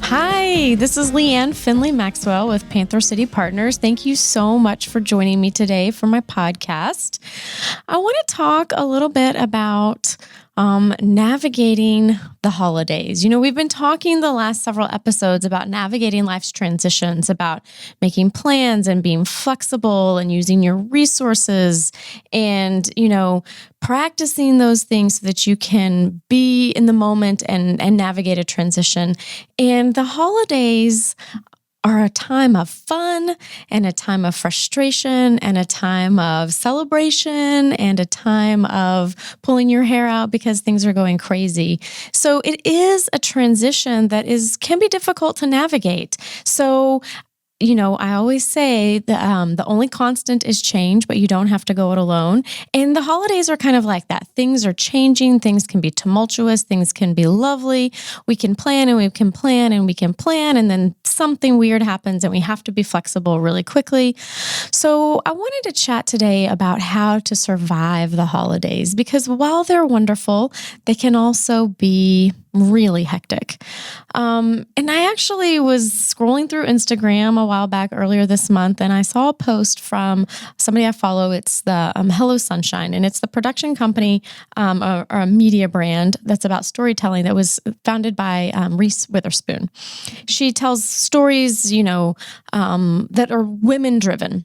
Hi, this is Leanne Finley Maxwell with Panther City Partners. Thank you so much for joining me today for my podcast. I want to talk a little bit about navigating the holidays. We've been talking the last several episodes about navigating life's transitions, about making plans and being flexible and using your resources and, practicing those things so that you can be in the moment and navigate a transition. And the holidays are a time of fun and a time of frustration and a time of celebration and a time of pulling your hair out because things are going crazy. So it is a transition that can be difficult to navigate. So I always say the only constant is change, but you don't have to go it alone. And the holidays are kind of like that. Things are changing. Things can be tumultuous. Things can be lovely. We can plan and we can plan and we can plan. And then something weird happens and we have to be flexible really quickly. So I wanted to chat today about how to survive the holidays, because while they're wonderful, they can also be really hectic. And I actually was scrolling through Instagram a while back earlier this month, and I saw a post from somebody I follow. It's the Hello Sunshine, and it's the production company or a media brand that's about storytelling that was founded by Reese Witherspoon. She tells stories, that are women-driven.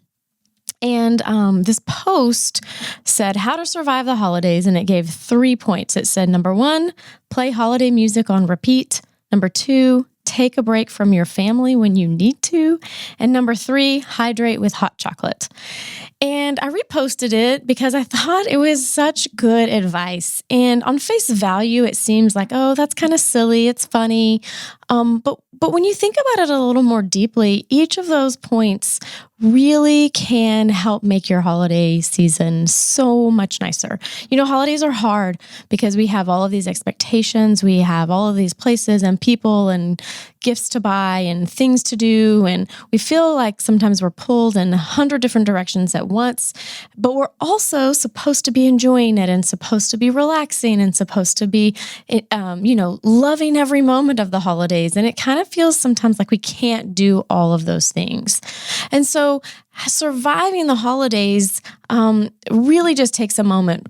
And this post said how to survive the holidays, and it gave 3 points. It said, number 1, play holiday music on repeat. Number 2, take a break from your family when you need to. And number 3, hydrate with hot chocolate. And I reposted it because I thought it was such good advice. And on face value, it seems like, oh, that's kind of silly. It's funny. But when you think about it a little more deeply, each of those points really can help make your holiday season so much nicer. Holidays are hard because we have all of these expectations. We have all of these places and people and gifts to buy and things to do. And we feel like sometimes we're pulled in 100 different directions at once, but we're also supposed to be enjoying it and supposed to be relaxing and supposed to be, loving every moment of the holidays. And it kind of feels sometimes like we can't do all of those things. And so surviving the holidays really just takes a moment,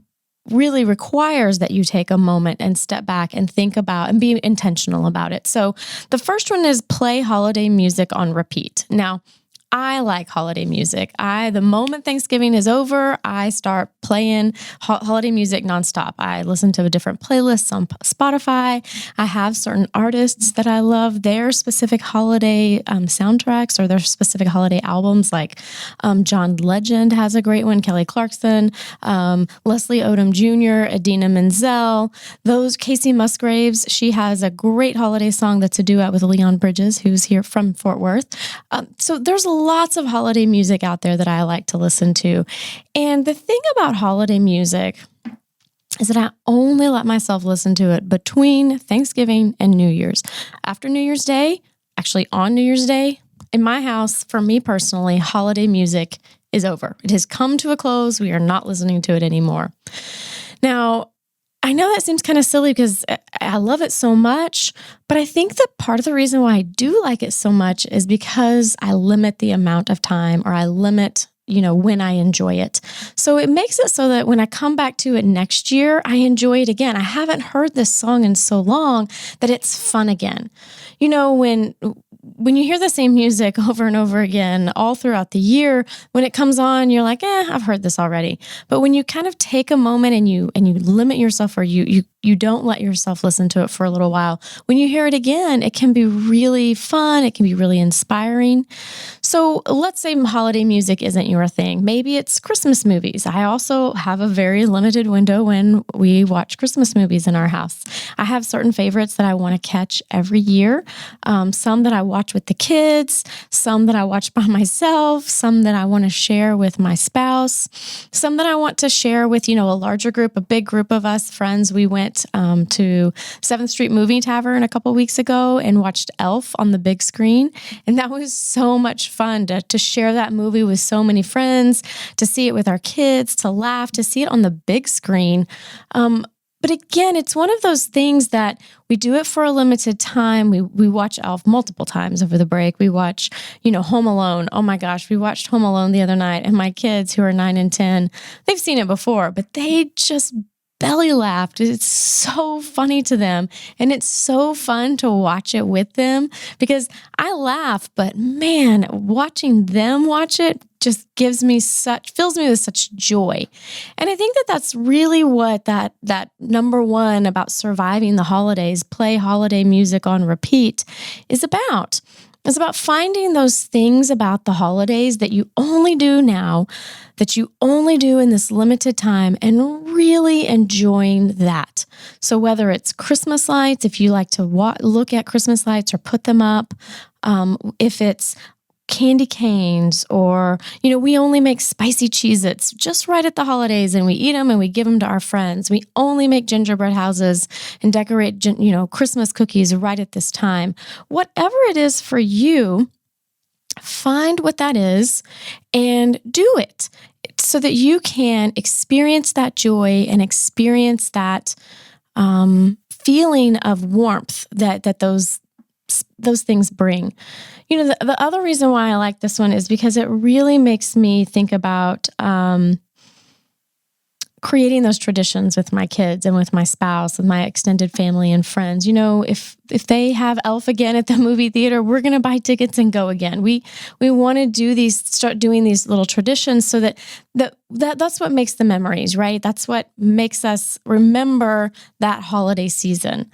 really requires that you take a moment and step back and think about and be intentional about it. So the first one is play holiday music on repeat. Now, I like holiday music. The moment Thanksgiving is over, I start playing holiday music nonstop. I listen to different playlists on Spotify. I have certain artists that I love, their specific holiday soundtracks or their specific holiday albums. Like John Legend has a great one, Kelly Clarkson, Leslie Odom Jr., Idina Menzel, those Casey Musgraves. She has a great holiday song that's a duet with Leon Bridges, who's here from Fort Worth. So there's lots of holiday music out there that I like to listen to. And the thing about holiday music is that I only let myself listen to it between Thanksgiving and New Year's. After New Year's Day, actually on New Year's Day, in my house, for me personally, holiday music is over. It has come to a close. We are not listening to it anymore. Now, I know that seems kind of silly because I love it so much, but I think that part of the reason why I do like it so much is because I limit the amount of time, or I limit, when I enjoy it. So it makes it so that when I come back to it next year, I enjoy it again. I haven't heard this song in so long that it's fun again. When you hear the same music over and over again all throughout the year, when it comes on, you're like, I've heard this already. But when you kind of take a moment and you limit yourself, or you don't let yourself listen to it for a little while, when you hear it again, it can be really fun. It can be really inspiring. So let's say holiday music isn't your thing. Maybe it's Christmas movies. I also have a very limited window when we watch Christmas movies in our house. I have certain favorites that I want to catch every year. Some that I watch with the kids, some that I watch by myself, some that I want to share with my spouse, some that I want to share with, a larger group, a big group of us friends. We went to 7th Street Movie Tavern a couple weeks ago and watched Elf on the big screen. And that was so much fun to share that movie with so many friends, to see it with our kids, to laugh, to see it on the big screen. But again, it's one of those things that we do it for a limited time. We watch Elf multiple times over the break. We watch, Home Alone. Oh my gosh, we watched Home Alone the other night, and my kids who are 9 and 10, they've seen it before, but they just belly laughed. It's so funny to them. And it's so fun to watch it with them because I laugh, but man, watching them watch it just fills me with such joy. And I think that that's really what that number one about surviving the holidays, play holiday music on repeat, is about. It's about finding those things about the holidays that you only do now, that you only do in this limited time, and really enjoying that. So whether it's Christmas lights, if you like to look at Christmas lights or put them up, if it's candy canes, or, we only make spicy Cheez-Its just right at the holidays and we eat them and we give them to our friends. We only make gingerbread houses and decorate, Christmas cookies right at this time. Whatever it is for you, find what that is and do it so that you can experience that joy and experience that feeling of warmth that those things bring. The other reason why I like this one is because it really makes me think about creating those traditions with my kids and with my spouse and my extended family and friends. If they have Elf again at the movie theater, we're going to buy tickets and go again. We want to start doing these little traditions so that's what makes the memories, right? That's what makes us remember that holiday season.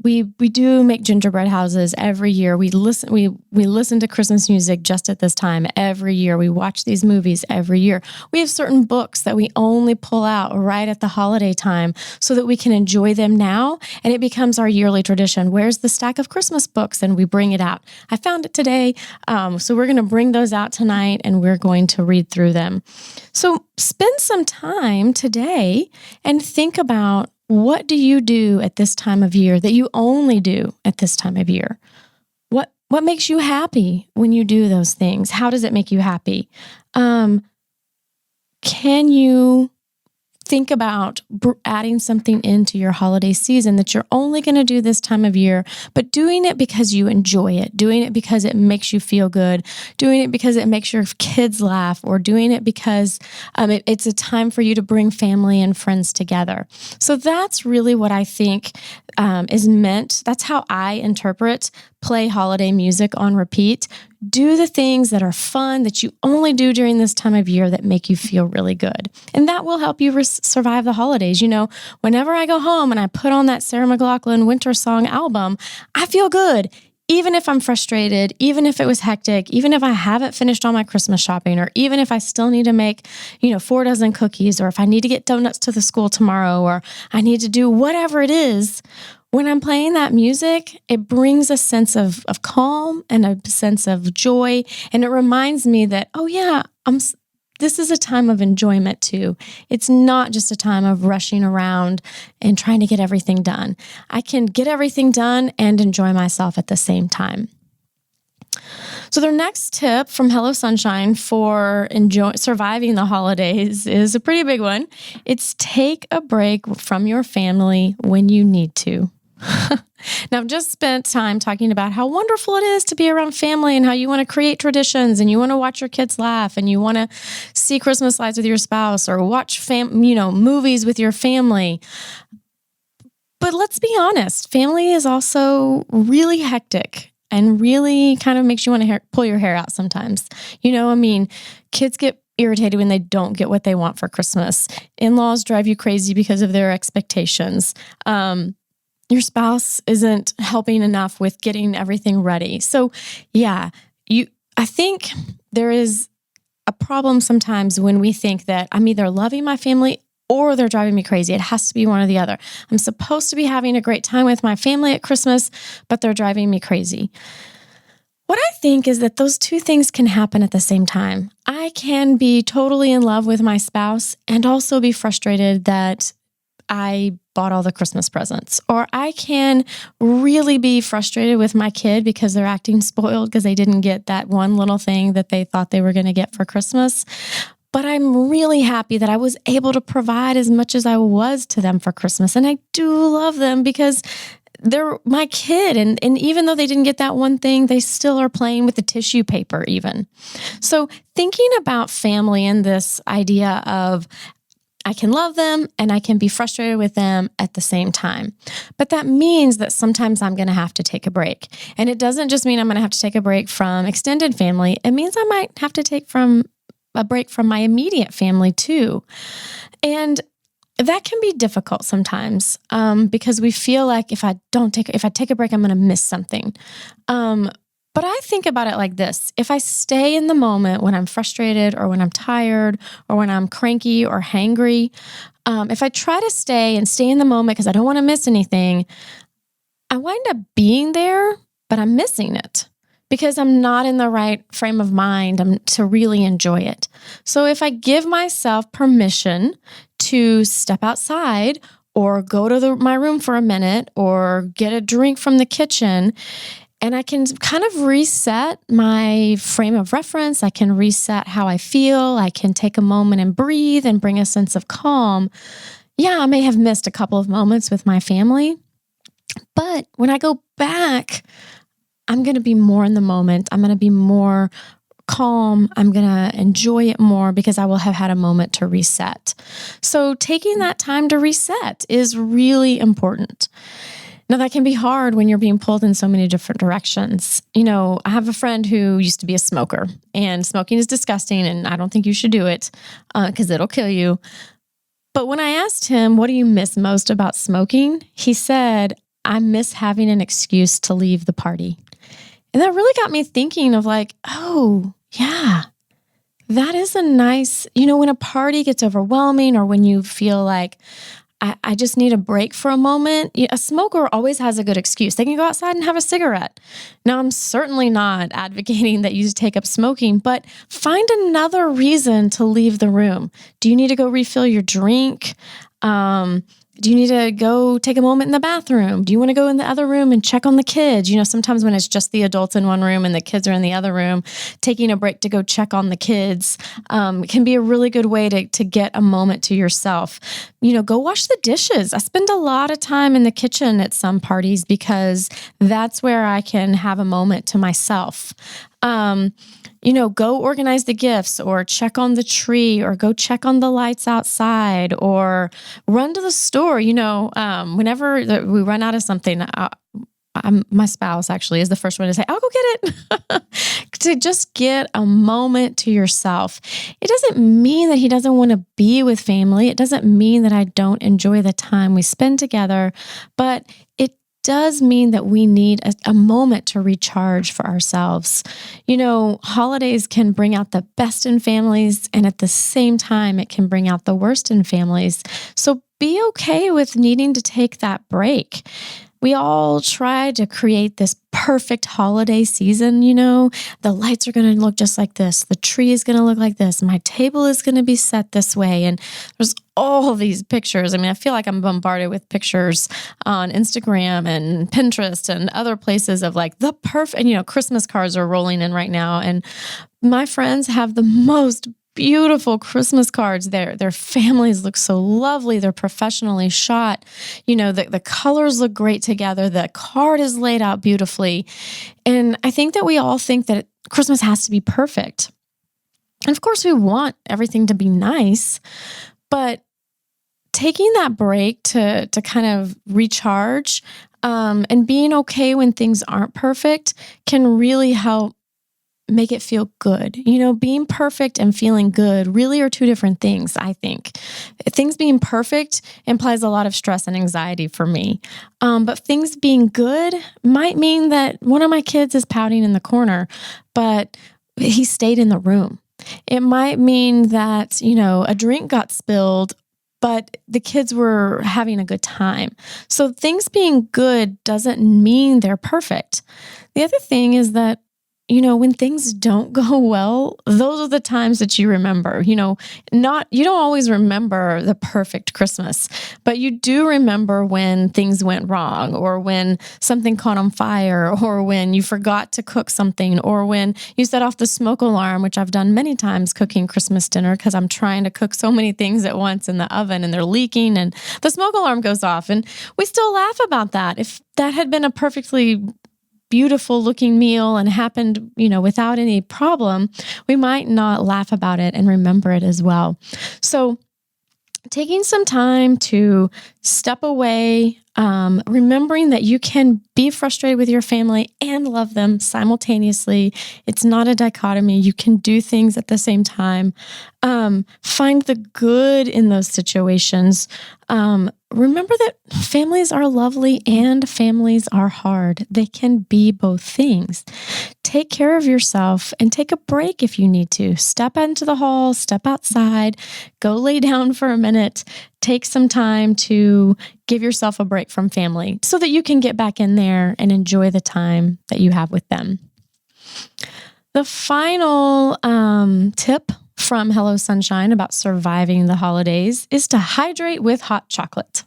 We do make gingerbread houses every year. We listen to Christmas music just at this time every year. We watch these movies every year. We have certain books that we only pull out right at the holiday time so that we can enjoy them now, and it becomes our yearly tradition. Where's the stack of Christmas books? And we bring it out. I found it today, so we're going to bring those out tonight, and we're going to read through them. So spend some time today and think about, what do you do at this time of year that you only do at this time of year? What makes you happy when you do those things? How does it make you happy? Can you think about adding something into your holiday season that you're only going to do this time of year, but doing it because you enjoy it, doing it because it makes you feel good, doing it because it makes your kids laugh, or doing it because it's a time for you to bring family and friends together. So that's really what I think is meant. That's how I interpret play holiday music on repeat. Do the things that are fun that you only do during this time of year that make you feel really good. And that will help you survive the holidays. Whenever I go home and I put on that Sarah McLachlan Winter Song album, I feel good. Even if I'm frustrated, even if it was hectic, even if I haven't finished all my Christmas shopping, or even if I still need to make, 4 dozen cookies, or if I need to get donuts to the school tomorrow, or I need to do whatever it is, when I'm playing that music, it brings a sense of calm and a sense of joy. And it reminds me that, oh yeah, this is a time of enjoyment too. It's not just a time of rushing around and trying to get everything done. I can get everything done and enjoy myself at the same time. So their next tip from Hello Sunshine for surviving the holidays is a pretty big one. It's take a break from your family when you need to. Now, I've just spent time talking about how wonderful it is to be around family and how you want to create traditions and you want to watch your kids laugh and you want to see Christmas lights with your spouse or watch movies with your family. But let's be honest, family is also really hectic and really kind of makes you want to pull your hair out sometimes. Kids get irritated when they don't get what they want for Christmas. In-laws drive you crazy because of their expectations. Your spouse isn't helping enough with getting everything ready. So yeah, I think there is a problem sometimes when we think that I'm either loving my family or they're driving me crazy. It has to be one or the other. I'm supposed to be having a great time with my family at Christmas, but they're driving me crazy. What I think is that those two things can happen at the same time. I can be totally in love with my spouse and also be frustrated that I bought all the Christmas presents. Or I can really be frustrated with my kid because they're acting spoiled because they didn't get that one little thing that they thought they were going to get for Christmas. But I'm really happy that I was able to provide as much as I was to them for Christmas. And I do love them because they're my kid. And even though they didn't get that one thing, they still are playing with the tissue paper even. So thinking about family and this idea of I can love them and I can be frustrated with them at the same time. But that means that sometimes I'm going to have to take a break. And it doesn't just mean I'm going to have to take a break from extended family. It means I might have to take a break from my immediate family too. And that can be difficult sometimes because we feel like if I take a break, I'm going to miss something. But I think about it like this. If I stay in the moment when I'm frustrated or when I'm tired or when I'm cranky or hangry, if I try to stay in the moment because I don't want to miss anything, I wind up being there, but I'm missing it because I'm not in the right frame of mind to really enjoy it. So if I give myself permission to step outside or go to my room for a minute or get a drink from the kitchen, and I can kind of reset my frame of reference. I can reset how I feel. I can take a moment and breathe and bring a sense of calm. Yeah, I may have missed a couple of moments with my family, but when I go back, I'm going to be more in the moment. I'm going to be more calm. I'm going to enjoy it more because I will have had a moment to reset. So taking that time to reset is really important. Now, that can be hard when you're being pulled in so many different directions. I have a friend who used to be a smoker, and smoking is disgusting, and I don't think you should do it because it'll kill you. But when I asked him, what do you miss most about smoking? He said, I miss having an excuse to leave the party. And that really got me thinking of like, oh, yeah, that is a nice, when a party gets overwhelming or when you feel like, I just need a break for a moment. A smoker always has a good excuse. They can go outside and have a cigarette. Now, I'm certainly not advocating that you take up smoking, but find another reason to leave the room. Do you need to go refill your drink? Do you need to go take a moment in the bathroom? Do you want to go in the other room and check on the kids? Sometimes when it's just the adults in one room and the kids are in the other room, taking a break to go check on the kids can be a really good way to get a moment to yourself. Go wash the dishes. I spend a lot of time in the kitchen at some parties because that's where I can have a moment to myself. Go organize the gifts or check on the tree or go check on the lights outside or run to the store. Whenever we run out of something, my spouse actually is the first one to say, I'll go get it. To just get a moment to yourself. It doesn't mean that he doesn't want to be with family. It doesn't mean that I don't enjoy the time we spend together, but it does mean that we need a moment to recharge for ourselves. Holidays can bring out the best in families, and at the same time, it can bring out the worst in families. So be okay with needing to take that break. We all try to create this perfect holiday season, the lights are going to look just like this. The tree is going to look like this. My table is going to be set this way. And there's all these pictures. I feel like I'm bombarded with pictures on Instagram and Pinterest and other places of like the perfect, Christmas cards are rolling in right now. And my friends have the most beautiful Christmas cards. Their families look so lovely. They're professionally shot. The colors look great together. The card is laid out beautifully. And I think that we all think that Christmas has to be perfect. And of course, we want everything to be nice, but taking that break to kind of recharge and being okay when things aren't perfect can really help make it feel good. Being perfect and feeling good really are two different things, I think. Things being perfect implies a lot of stress and anxiety for me. But things being good might mean that one of my kids is pouting in the corner, but he stayed in the room. It might mean that, a drink got spilled, but the kids were having a good time. So things being good doesn't mean they're perfect. The other thing is that when things don't go well, those are the times that you remember. You don't always remember the perfect Christmas, but you do remember when things went wrong, or when something caught on fire, or when you forgot to cook something, or when you set off the smoke alarm, which I've done many times cooking Christmas dinner because I'm trying to cook so many things at once in the oven and they're leaking and the smoke alarm goes off. And we still laugh about that. If that had been a perfectly beautiful looking meal and happened, without any problem, we might not laugh about it and remember it as well. So taking some time to step away, remembering that you can be frustrated with your family and love them simultaneously. It's not a dichotomy. You can do things at the same time. Find the good in those situations. Remember that families are lovely and families are hard. They can be both things. Take care of yourself and take a break if you need to. Step into the hall, step outside, go lay down for a minute. Take some time to give yourself a break from family so that you can get back in there and enjoy the time that you have with them. The final tip from Hello Sunshine about surviving the holidays is to hydrate with hot chocolate.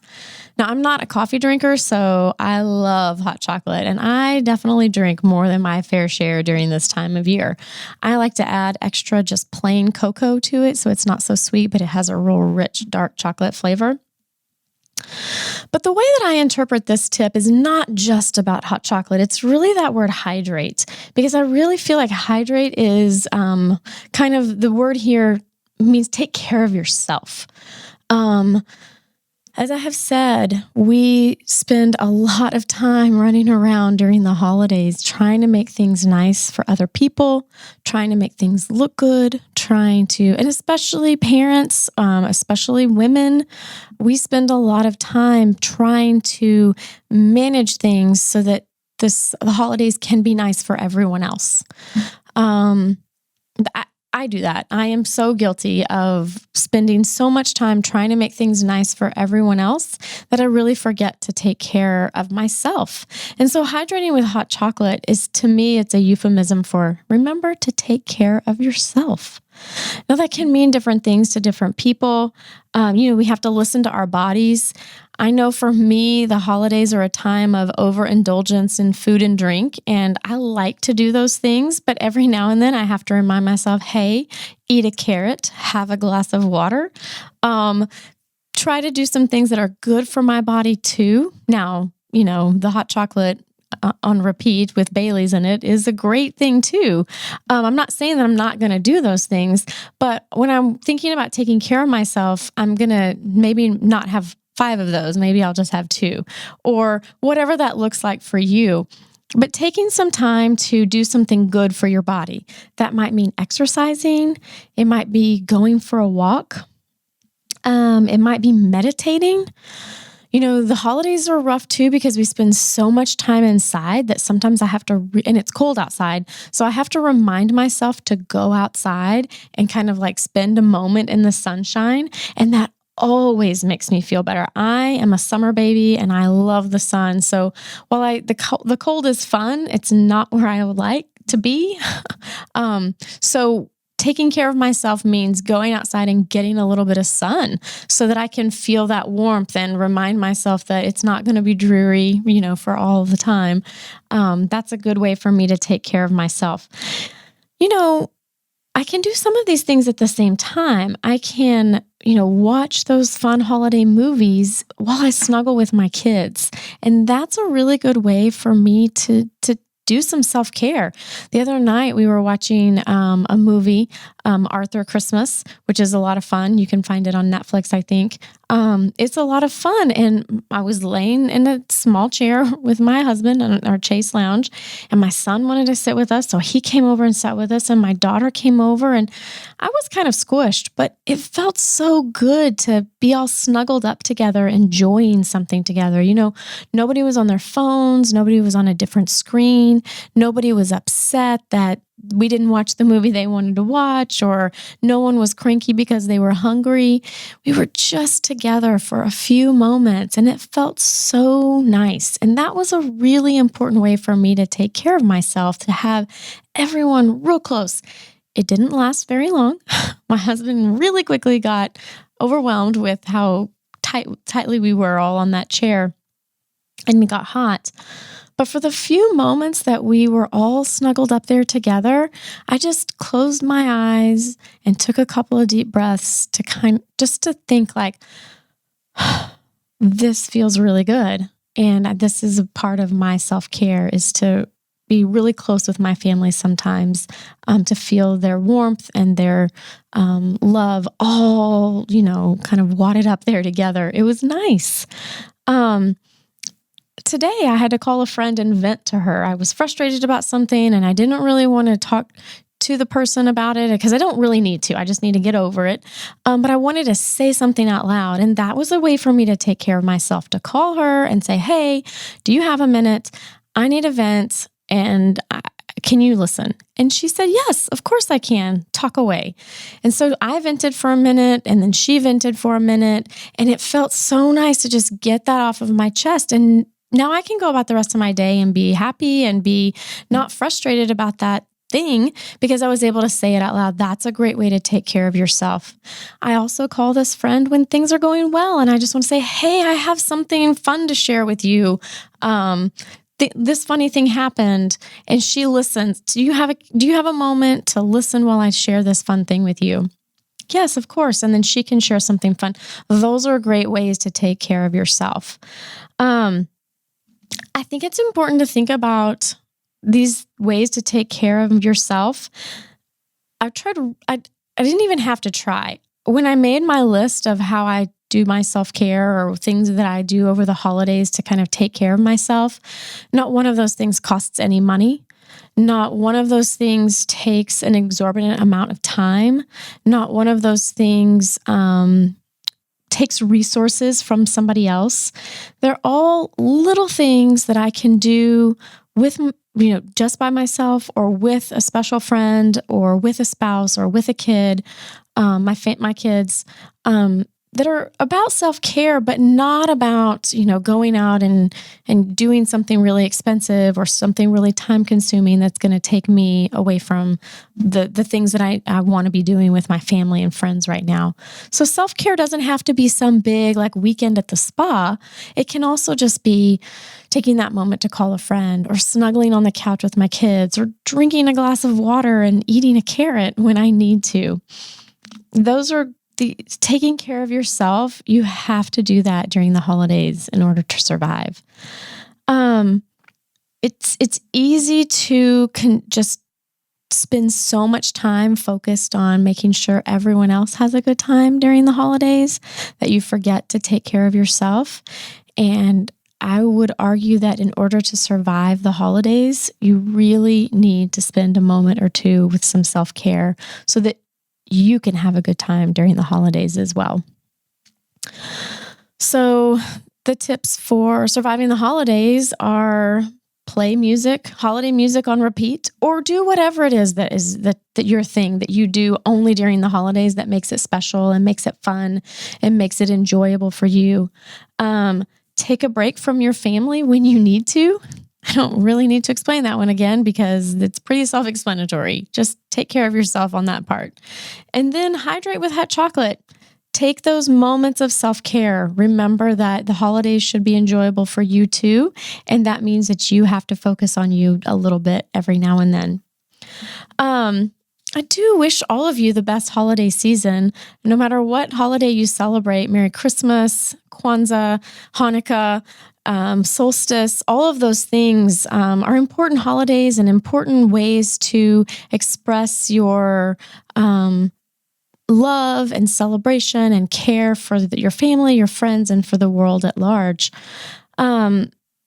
Now, I'm not a coffee drinker, so I love hot chocolate, and I definitely drink more than my fair share during this time of year. I like to add extra just plain cocoa to it, so it's not so sweet, but it has a real rich, dark chocolate flavor. But the way that I interpret this tip is not just about hot chocolate. It's really that word hydrate, because I really feel like hydrate is kind of the word here means take care of yourself. As I have said, we spend a lot of time running around during the holidays trying to make things nice for other people, trying to make things look good, and especially parents, especially women, we spend a lot of time trying to manage things so that the holidays can be nice for everyone else. I do that. I am so guilty of spending so much time trying to make things nice for everyone else that I really forget to take care of myself. And so hydrating with hot chocolate is, to me, it's a euphemism for remember to take care of yourself. Now, that can mean different things to different people. We have to listen to our bodies. I know for me, the holidays are a time of overindulgence in food and drink, and I like to do those things, but every now and then I have to remind myself, hey, eat a carrot, have a glass of water, try to do some things that are good for my body too. Now, the hot chocolate on repeat with Bailey's in it is a great thing too. I'm not saying that I'm not going to do those things, but when I'm thinking about taking care of myself, I'm going to maybe not have 5 of those. Maybe I'll just have 2 or whatever that looks like for you. But taking some time to do something good for your body, that might mean exercising. It might be going for a walk. It might be meditating. The holidays are rough too because we spend so much time inside that sometimes I have to, and it's cold outside, so I have to remind myself to go outside and kind of like spend a moment in the sunshine, and that always makes me feel better. I am a summer baby and I love the sun. So while the cold is fun, it's not where I would like to be. So taking care of myself means going outside and getting a little bit of sun so that I can feel that warmth and remind myself that it's not going to be dreary, for all the time. That's a good way for me to take care of myself. I can do some of these things at the same time. I can, watch those fun holiday movies while I snuggle with my kids. And that's a really good way for me to do some self-care. The other night we were watching a movie, Arthur Christmas, which is a lot of fun. You can find it on Netflix, I think. It's a lot of fun. And I was laying in a small chair with my husband in our Chase Lounge, and my son wanted to sit with us. So he came over and sat with us, and my daughter came over, and I was kind of squished, but it felt so good to be all snuggled up together, enjoying something together. Nobody was on their phones. Nobody was on a different screen. Nobody was upset that we didn't watch the movie they wanted to watch, or no one was cranky because they were hungry. We were just together for a few moments, and it felt so nice. And that was a really important way for me to take care of myself, to have everyone real close. It didn't last very long. My husband really quickly got overwhelmed with how tightly we were all on that chair, and it got hot. But for the few moments that we were all snuggled up there together, I just closed my eyes and took a couple of deep breaths just to think like, this feels really good. And this is a part of my self-care, is to be really close with my family sometimes, to feel their warmth and their love all, kind of wadded up there together. It was nice. Today, I had to call a friend and vent to her. I was frustrated about something, and I didn't really want to talk to the person about it because I don't really need to. I just need to get over it. But I wanted to say something out loud, and that was a way for me to take care of myself, to call her and say, hey, do you have a minute? I need a vent, and can you listen? And she said, yes, of course I can. Talk away. And so I vented for a minute, and then she vented for a minute, and it felt so nice to just get that off of my chest. And now I can go about the rest of my day and be happy and be not frustrated about that thing because I was able to say it out loud. That's a great way to take care of yourself. I also call this friend when things are going well, and I just want to say, hey, I have something fun to share with you. This funny thing happened, and she listens. Do you have a moment to listen while I share this fun thing with you? Yes, of course. And then she can share something fun. Those are great ways to take care of yourself. I think it's important to think about these ways to take care of yourself. I didn't even have to try. When I made my list of how I do my self-care or things that I do over the holidays to kind of take care of myself, not one of those things costs any money. Not one of those things takes an exorbitant amount of time. Not one of those things takes resources from somebody else. They're all little things that I can do with, just by myself, or with a special friend, or with a spouse, or with a kid, my kids, that are about self-care, but not about, going out and doing something really expensive or something really time-consuming that's going to take me away from the things that I want to be doing with my family and friends right now. So self-care doesn't have to be some big weekend at the spa. It can also just be taking that moment to call a friend, or snuggling on the couch with my kids, or drinking a glass of water and eating a carrot when I need to. Those are taking care of yourself. You have to do that during the holidays in order to survive. It's easy to just spend so much time focused on making sure everyone else has a good time during the holidays that you forget to take care of yourself. And I would argue that in order to survive the holidays, you really need to spend a moment or two with some self-care so that you can have a good time during the holidays as well. So the tips for surviving the holidays are play music, holiday music on repeat, or do whatever it is that your thing that you do only during the holidays that makes it special and makes it fun and makes it enjoyable for you. Take a break from your family when you need to. I don't really need to explain that one again because it's pretty self-explanatory. Just take care of yourself on that part. And then hydrate with hot chocolate. Take those moments of self-care. Remember that the holidays should be enjoyable for you too. And that means that you have to focus on you a little bit every now and then. I do wish all of you the best holiday season. No matter what holiday you celebrate, Merry Christmas, Kwanzaa, Hanukkah, solstice, all of those things are important holidays and important ways to express your love and celebration and care for your family, your friends, and for the world at large.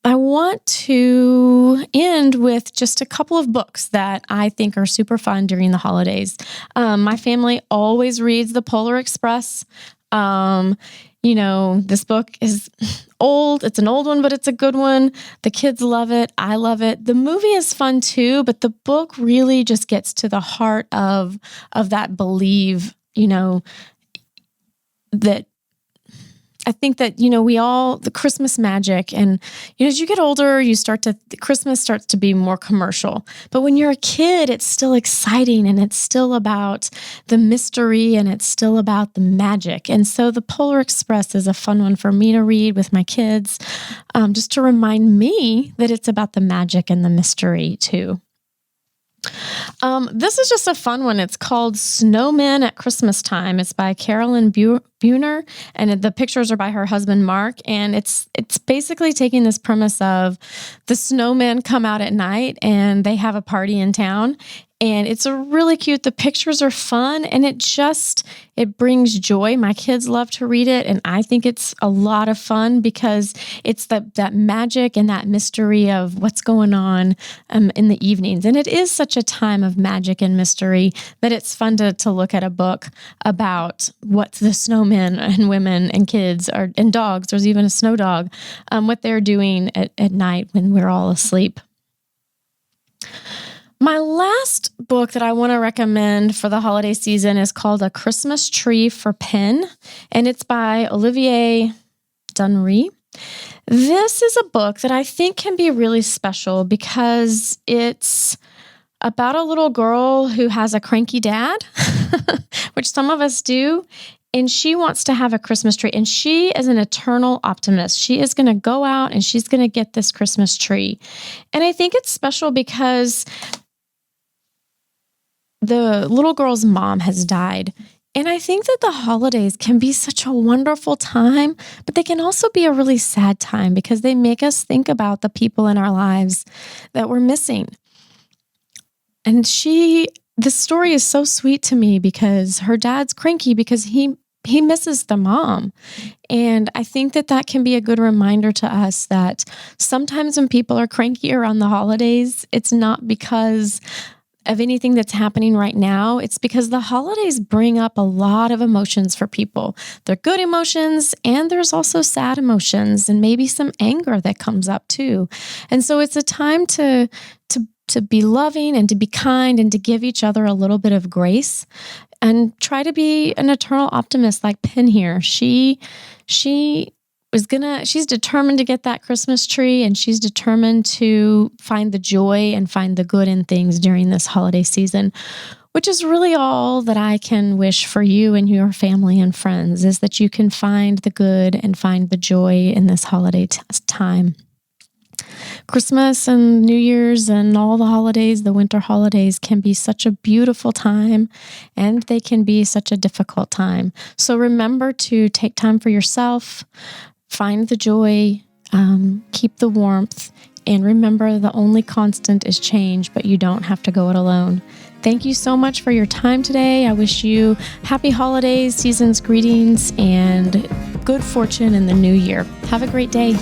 I want to end with just a couple of books that I think are super fun during the holidays. My family always reads The Polar Express. This book is old. It's an old one, but it's a good one. The kids love it. I love it. The movie is fun too, but the book really just gets to the heart of that belief, that I think that, the Christmas magic, and, as you get older, Christmas starts to be more commercial. But when you're a kid, it's still exciting, and it's still about the mystery, and it's still about the magic. And so the Polar Express is a fun one for me to read with my kids, just to remind me that it's about the magic and the mystery too. This is just a fun one. It's called Snowmen at Christmas Time. It's by Carolyn Buhner, and the pictures are by her husband, Mark. And it's basically taking this premise of the snowmen come out at night and they have a party in town. And it's really cute. The pictures are fun, and it brings joy. My kids love to read it, and I think it's a lot of fun because it's that magic and that mystery of what's going on in the evenings. And it is such a time of magic and mystery that it's fun to look at a book about what the snowmen and women and kids and dogs, there's even a snow dog, what they're doing at night when we're all asleep. My last book that I want to recommend for the holiday season is called A Christmas Tree for Pen, and it's by Olivier Dunry. This is a book that I think can be really special because it's about a little girl who has a cranky dad, which some of us do, and she wants to have a Christmas tree, and she is an eternal optimist. She is going to go out and she's going to get this Christmas tree. And I think it's special because the little girl's mom has died. And I think that the holidays can be such a wonderful time, but they can also be a really sad time because they make us think about the people in our lives that we're missing. And this story is so sweet to me because her dad's cranky because he misses the mom. And I think that can be a good reminder to us that sometimes when people are cranky around the holidays, it's not because of anything that's happening right now. It's because the holidays bring up a lot of emotions for people. They're good emotions, and there's also sad emotions and maybe some anger that comes up too. And so it's a time to be loving and to be kind and to give each other a little bit of grace and try to be an eternal optimist like Penn here. She's determined to get that Christmas tree, and she's determined to find the joy and find the good in things during this holiday season, which is really all that I can wish for you and your family and friends, is that you can find the good and find the joy in this holiday time. Christmas and New Year's and all the holidays, the winter holidays, can be such a beautiful time, and they can be such a difficult time. So remember to take time for yourself, find the joy, keep the warmth, and remember the only constant is change, but you don't have to go it alone. Thank you so much for your time today. I wish you happy holidays, season's greetings, and good fortune in the new year. Have a great day.